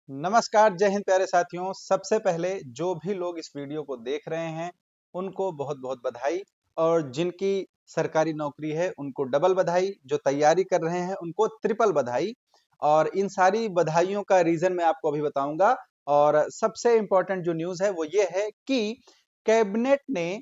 नमस्कार, जय हिंद प्यारे साथियों। सबसे पहले जो भी लोग इस वीडियो को देख रहे हैं, उनको बहुत-बहुत बधाई। और जिनकी सरकारी नौकरी है, उनको डबल बधाई। जो तैयारी कर रहे हैं, उनको ट्रिपल बधाई। और इन सारी बधाइयों का रीज़न मैं आपको अभी बताऊँगा। और सबसे इम्पोर्टेंट जो न्यूज़ है, वो ये है कि कैबिनेट ने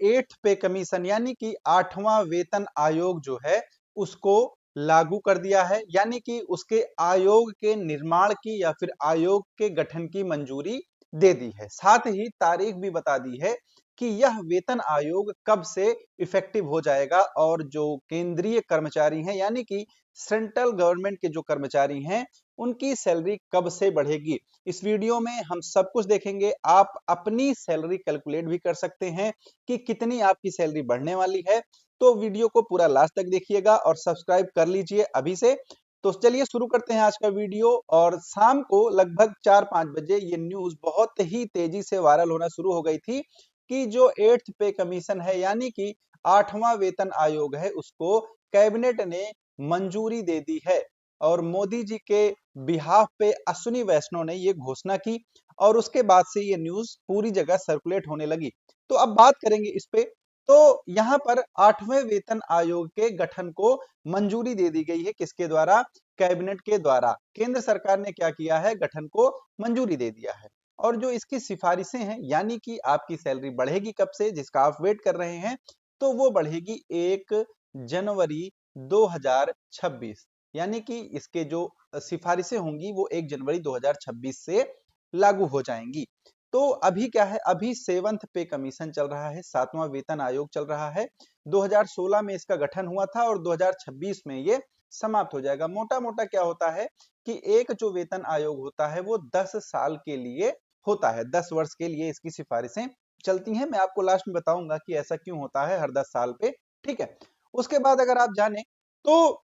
8th पे कमीशन यानी कि 8वां वेतन आयोग जो है, उसको लागू कर दिया है। यानी कि उसके आयोग के निर्माण की या फिर आयोग के गठन की मंजूरी दे दी है। साथ ही तारीख भी बता दी है कि यह वेतन आयोग कब से इफेक्टिव हो जाएगा और जो केंद्रीय कर्मचारी हैं यानी कि सेंट्रल गवर्नमेंट के जो कर्मचारी हैं, उनकी सैलरी कब से बढ़ेगी। इस वीडियो में हम सब कुछ देखेंगे। आप अपनी सैलरी कैलकुलेट भी कर सकते हैं कि कितनी आपकी सैलरी बढ़ने वाली है। तो वीडियो को पूरा लास्ट तक देखिएगा और सब्सक्राइब कर लीजिए अभी से। तो चलिए शुरू करते हैं आज का वीडियो। और शाम को लगभग 4-5 बजे ये न्यूज़ बहुत ही तेजी से वायरल होना शुरू हो गई थी कि जो 8th पे कमीशन है यानी कि 8वां वेतन आयोग है, उसको कैबिनेट ने मंजूरी दे दी है। और मोदी जी के बिहाफ पे अश्विनी वैष्णव ने ये घोषणा की और उसके बाद से ये न्यूज़ पूरी जगह सर्कुलेट होने लगी। तो अब बात करेंगे इस पे। तो यहाँ पर 8वें वेतन आयोग के गठन को मंजूरी दे दी गई है। किसके द्वारा? कैबिनेट के द्वारा। केंद्र सरकार ने क्या किया है? गठन को मंजूरी दे दिया है। और जो इसकी सिफारिशें हैं यानी कि आपकी सैलरी बढ़ेगी कब से, जिसका आप वेट कर रहे हैं, तो वो बढ़ेगी 1 जनवरी 2026। यानी कि इसके जो सिफारिशें होंगी वो 1 जनवरी 2026 से लागू हो जाएंगी। तो अभी क्या है? अभी 7th पे कमीशन चल रहा है, 7वां वेतन आयोग चल रहा है। 2016 में इसका गठन हुआ था और 2026 में ये समाप्त हो जाएगा। मोटा-मोटा क्या होता है कि एक जो वेतन आयोग होता है वो 10 साल के लिए होता है। 10 वर्ष के लिए इसकी सिफारिशें चलती हैं। मैं आपको लास्ट में बताऊंगा कि ऐसा क्यों होता है हर 10 साल पे। ठीक है। उसके बाद अगर आप जाने तो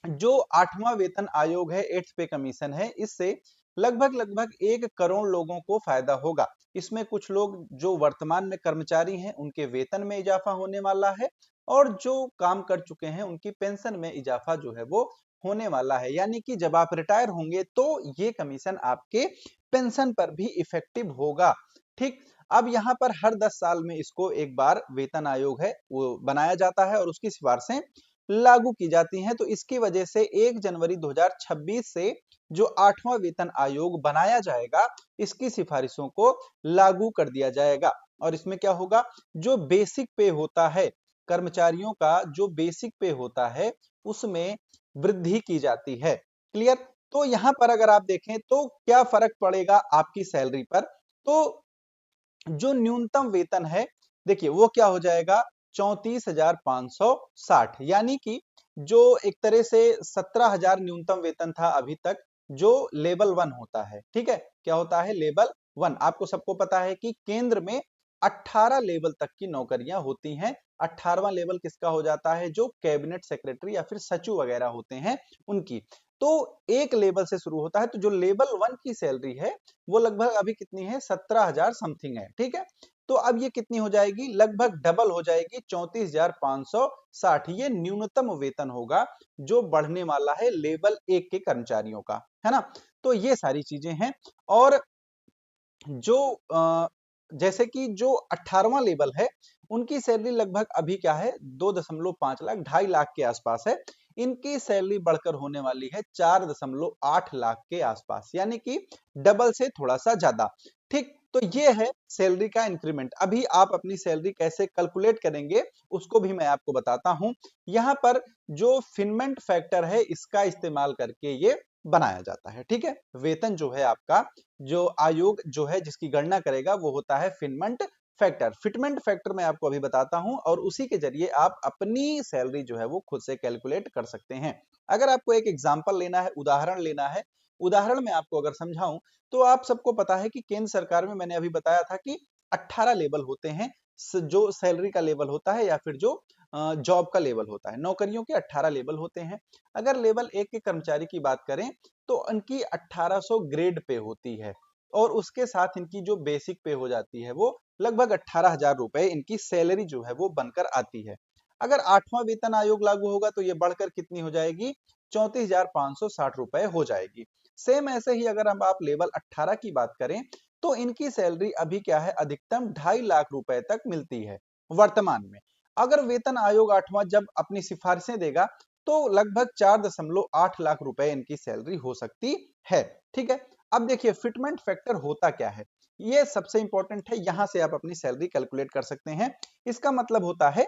जो 8वां वेतन आयोग है, 8th पे कमीशन है, इससे लगभग लगभग 1 करोड़ लोगों को फायदा होगा। इसमें कुछ लोग जो वर्तमान में कर्मचारी हैं, उनके वेतन में इजाफा होने वाला है और जो काम कर चुके हैं, उनकी पेंशन में इजाफा जो है वो होने वाला है। यानी कि जब आप रिटायर होंगे तो ये कमीशन आपके पेंशन पर भी इफेक्टिव होगा। ठीक। अब यहाँ पर हर 10 साल में इसको एक बार वेतन आयोग है वो बनाया जाता है और उसकी सिफारिशें लागू की जाती हैं। तो इसकी वजह से 1 जनवरी 2026 से जो 8वां वेतन आयोग बनाया जाएगा, इसकी सिफारिशों को लागू कर दिया जाएगा। और इसमें क्या होगा? जो बेसिक पे होता है, कर्मचारियों का जो बेसिक पे होता है, उसमें वृद्धि की जाती है। क्लियर? तो यहाँ पर अगर आप देखें तो क्या फर्क पड़ेगा आपकी सैलरी पर? तो जो न्यूनतम वेतन है, देखिए वो क्या हो जाएगा? 34,560। यानी कि जो एक तरह से 17,000 न्यूनतम वेतन था अभी तक, जो लेवल 1 होता है। ठीक है। क्या होता है? लेवल 1। आपको सबको पता है कि केंद्र में 18 लेवल तक की नौकरियां होती हैं। 18वां लेवल किसका हो जाता है? जो कैबिनेट सेक्रेटरी या फिर सचिव वगैरह होते हैं, उनकी। तो एक लेवल से शुरू होता है। तो जो लेवल 1 की सैलरी है, वो लगभग अभी कितनी है? 17,000 समथिंग है। ठीक है। तो अब ये कितनी हो जाएगी? लगभग डबल हो जाएगी, 34,560। ये न्यूनतम वेतन होगा जो बढ़ने वाला है लेवल 1 के कर्मचारियों का, है ना? तो ये सारी चीजें हैं। और जो जैसे कि जो 18वां लेवल है, उनकी सैलरी लगभग अभी क्या है? 2.5 लाख, 2.5 लाख के आसपास है। इनकी सैलरी बढ़कर होने वाली है 4.8 लाख के आसपास, यानी कि डबल से थोड़ा सा ज्यादा। ठीक। तो ये है सैलरी का इंक्रीमेंट। अभी आप अपनी सैलरी कैसे कैलकुलेट करेंगे, उसको भी मैं आपको बताता हूं। यहां पर जो फिनमेंट फैक्टर है, इसका इस्तेमाल करके ये बनाया जाता है। ठीक है। वेतन जो है आपका, जो आयोग जो है जिसकी गणना करेगा, वो होता है फिटमेंट फैक्टर। फिटमेंट फैक्टर मैं आपको अभी बताता हूं और उसी के जरिए आप अपनी सैलरी जो है वो खुद से कैलकुलेट कर सकते हैं। अगर आपको एक एग्जांपल लेना है, उदाहरण लेना है, उदाहरण में आपको अगर समझाऊं, तो आप सबको पता है कि केंद्र सरकार में मैंने अभी बताया था कि 18 लेवल होते हैं। जो सैलरी का लेवल होता है या फिर जो जॉब का लेवल होता है, नौकरियों के 18 लेवल होते हैं। अगर लेवल 1 के कर्मचारी की बात करें तो इनकी 1800 ग्रेड पे होती है और उसके साथ इनकी जो बेसिक पे हो जाती है वो लगभग 18,000 रुपए इनकी सैलरी जो है वो बनकर आती है। अगर 8वां वेतन आयोग लागू होगा तो ये बढ़कर कितनी हो जाएगी? 34,560 रुपए हो जाएगी। सेम ऐसे ही अगर हम आप लेवल 18 की बात करें तो इनकी सैलरी अभी क्या है, अधिकतम 2.5 लाख रुपए तक मिलती है वर्तमान में। अगर वेतन आयोग 8वां जब अपनी सिफारिशें देगा तो लगभग 4.8 लाख रुपए इनकी सैलरी हो सकती है। ठीक है, अब देखिए फिटमेंट फैक्टर होता क्या है, ये सबसे इंपॉर्टेंट है, यहां से आप अपनी सैलरी कैलकुलेट कर सकते हैं। इसका मतलब होता है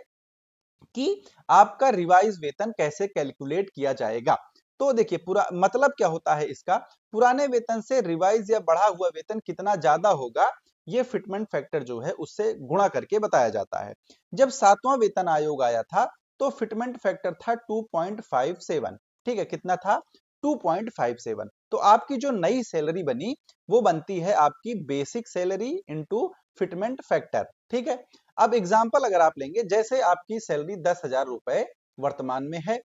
कि आपका रिवाइज वेतन कैसे कैलकुलेट किया जाएगा। तो देखिए पूरा मतलब क्या होता है इसका, पुराने वेतन से रिवाइज या बढ़ा हुआ वेतन कितना ज्यादा होगा, ये फिटमेंट फैक्टर जो है उससे गुणा करके बताया जाता है। जब 7वां वेतन आयोग आया था तो फिटमेंट फैक्टर था 2.57। ठीक है, कितना था, 2.57। तो आपकी जो नई सैलरी बनी वो बनती है आपकी basic salary into fitment factor. ठीक है, अब एग्जाम्पल अगर आप लेंगे, जैसे आपकी सैलरी 10,000 रुपए वर्तमान में है,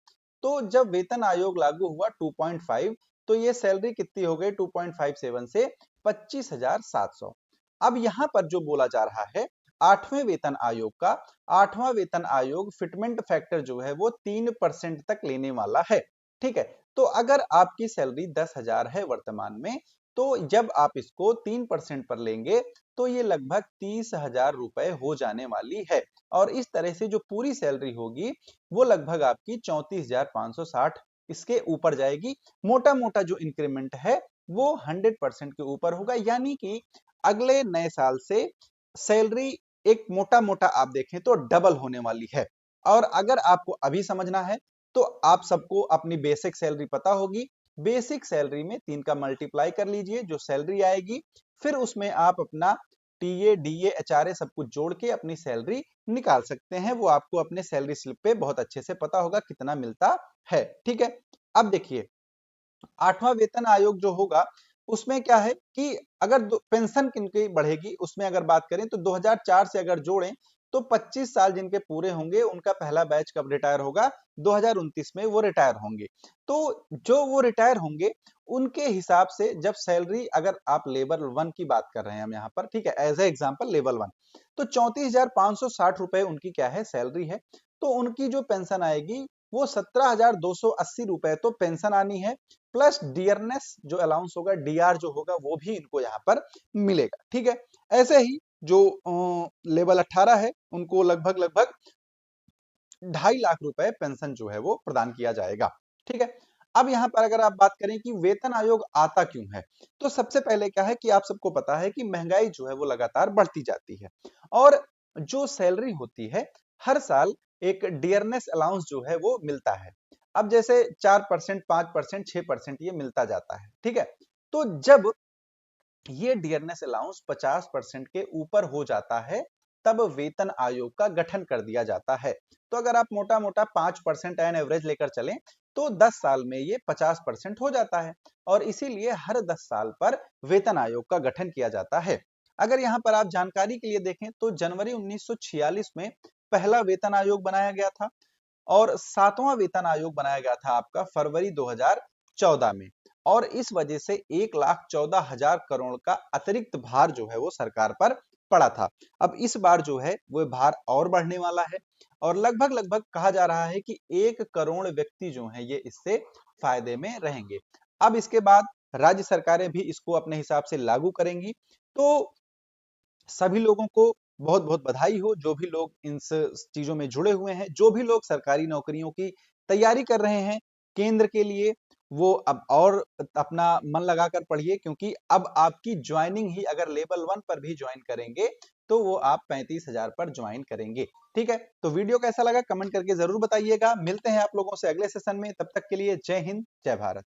तो जब वेतन आयोग लागू हुआ 2.5, तो ये सैलरी कितनी हो गई 2.57 से 25,700। अब यहां पर जो बोला जा रहा है 8वें वेतन आयोग का, 8वां वेतन आयोग फिटमेंट फैक्टर जो है वो 3% तक लेने वाला है। ठीक है, तो अगर आपकी सैलरी 10,000 है वर्तमान में, तो जब आप इसको 3% पर लेंगे तो ये लगभग 30,000 रुपए हो जाने वाली है। और इस तरह से जो पूरी सैलरी होगी वो लगभग आपकी 34,560 इसके ऊपर जाएगी। मोटा मोटा जो इंक्रीमेंट है वो 100% के ऊपर होगा, यानी कि अगले नए साल से सैलरी एक मोटा मोटा आप देखें तो डबल होने वाली है। और अगर आपको अभी समझना है तो आप सबको अपनी बेसिक सैलरी पता होगी, बेसिक सैलरी में 3 का मल्टीप्लाई कर लीजिए जो सैलरी आएगी, फिर उसमें आप अपना टीए डीए एचआरए सब कुछ जोड़ के अपनी सैलरी निकाल सकते हैं। वो आपको अपने सैलरी स्लिप पे बहुत अच्छे से पता होगा कितना मिलता है। ठीक है, अब देखिए 8वां वेतन आयोग जो होगा उसमें क्या है कि अगर पेंशन किनकी बढ़ेगी उसमें अगर बात करें तो 2004 से अगर जोड़ें तो 25 साल जिनके पूरे होंगे उनका पहला बैच कब रिटायर होगा, 2029 में वो रिटायर होंगे। तो जो वो रिटायर होंगे उनके हिसाब से जब सैलरी, अगर आप लेवल 1 की बात कर रहे हैं हम यहाँ पर, ठीक है, एज ए एग्जांपल लेवल 1, तो 34,560 रुपए उनकी क्या है सैलरी है। तो उनकी जो पेंशन आएगी वो 17,280 रुपए तो पेंशन आनी है, प्लस डियरनेस जो अलाउंस होगा, डीआर जो होगा वो भी इनको यहाँ पर मिलेगा। ठीक है, ऐसे ही जो लेवल 18 है उनको लगभग लगभग 2.5 लाख रुपए पेंशन जो है वो प्रदान किया जाएगा। ठीक है, अब यहाँ पर अगर आप बात करें कि वेतन आयोग आता क्यों है, तो सबसे पहले क्या है कि आप सबको पता है कि महंगाई जो है वो लगातार बढ़ती जाती है और जो सैलरी होती है हर साल एक डियरनेस अलाउंस जो है वो मिलता है। अब जैसे 4%, 5%, 6% ये मिलता जाता है। ठीक है, तो जब ये डियरनेस अलाउंस 50% के ऊपर हो जाता है तब वेतन आयोग का गठन कर दिया जाता है। तो अगर आप मोटा मोटा 5% एन एवरेज लेकर चलें तो 10 साल में ये 50% हो जाता है और इसीलिए हर 10 साल पर वेतन आयोग का गठन किया जाता है। अगर यहाँ पर आप जानकारी के लिए देखें तो जनवरी 1946 में पहला वेतन आयोग बनाया गया था और 7वां वेतन आयोग बनाया गया था आपका फरवरी 2014 में। और इस वजह से 1,14,000 करोड़ का अतिरिक्त भार जो है वो सरकार पर पड़ा था। अब इस बार जो है वो भार और बढ़ने वाला है और लगभग लगभग कहा जा रहा है कि 1 करोड़ व्यक्ति जो हैं ये इससे फायदे में रहेंगे। अब इसके बाद राज्य सरकारें भी इसको अपने हिसाब से लागू करेंगी। तो सभी लोगों को बहुत बहुत बधाई हो, जो भी लोग इन चीजों में जुड़े हुए हैं, जो भी लोग सरकारी नौकरियों की तैयारी कर रहे हैं केंद्र के लिए, वो अब और अपना मन लगाकर पढ़िए, क्योंकि अब आपकी ज्वाइनिंग ही अगर लेवल 1 पर भी ज्वाइन करेंगे तो वो आप 35,000 पर ज्वाइन करेंगे। ठीक है, तो वीडियो कैसा लगा कमेंट करके जरूर बताइएगा। मिलते हैं आप लोगों से अगले सेशन में, तब तक के लिए जय हिंद जय भारत।